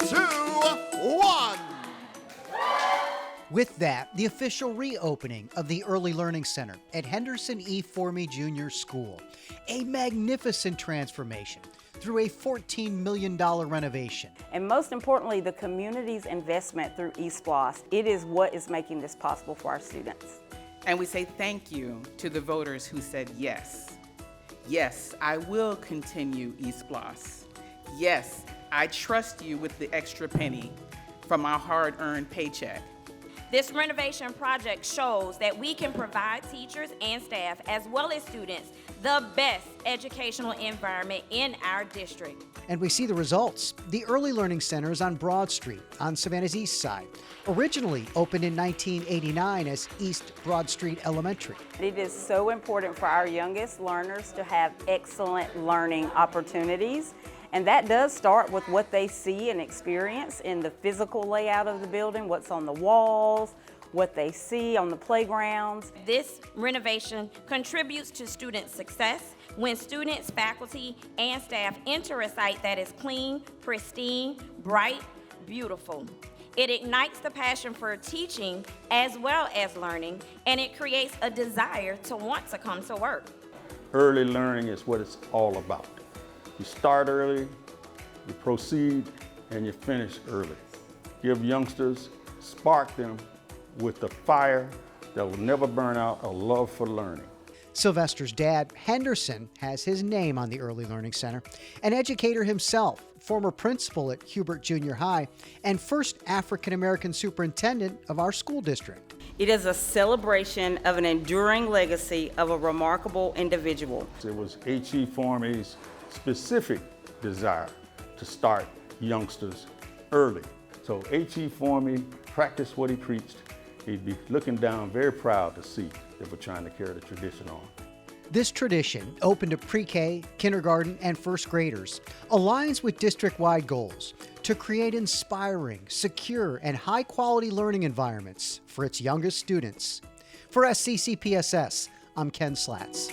2, 1. With that, the official reopening of the Early Learning Center at Henderson E. Formey Junior School. A magnificent transformation through a $14 million renovation. And most importantly, the community's investment through ESPLOST. It is what is making this possible for our students. And we say thank you to the voters who said yes. Yes, I will continue ESPLOST. Yes, I trust you with the extra penny from my hard-earned paycheck. This renovation project shows that we can provide teachers and staff, as well as students, the best educational environment in our district. And we see the results. The Early Learning Center is on Broad Street on Savannah's east side. Originally opened in 1989 as East Broad Street Elementary. It is so important for our youngest learners to have excellent learning opportunities. And that does start with what they see and experience in the physical layout of the building, what's on the walls, what they see on the playgrounds. This renovation contributes to student success when students, faculty, and staff enter a site that is clean, pristine, bright, beautiful. It ignites the passion for teaching as well as learning, and it creates a desire to want to come to work. Early learning is what it's all about. You start early, you proceed, and you finish early. Give youngsters, spark them with the fire that will never burn out, a love for learning. Sylvester's dad, Henderson, has his name on the Early Learning Center. An educator himself, former principal at Hubert Junior High, and first African-American superintendent of our school district. It is a celebration of an enduring legacy of a remarkable individual. It was H.E. Formey's specific desire to start youngsters early. So H.E. Formey practiced what he preached. He'd be looking down very proud to see that we're trying to carry the tradition on. This tradition, open to pre-K, kindergarten, and first graders, aligns with district-wide goals to create inspiring, secure, and high-quality learning environments for its youngest students. For SCCPSS, I'm Ken Slatz.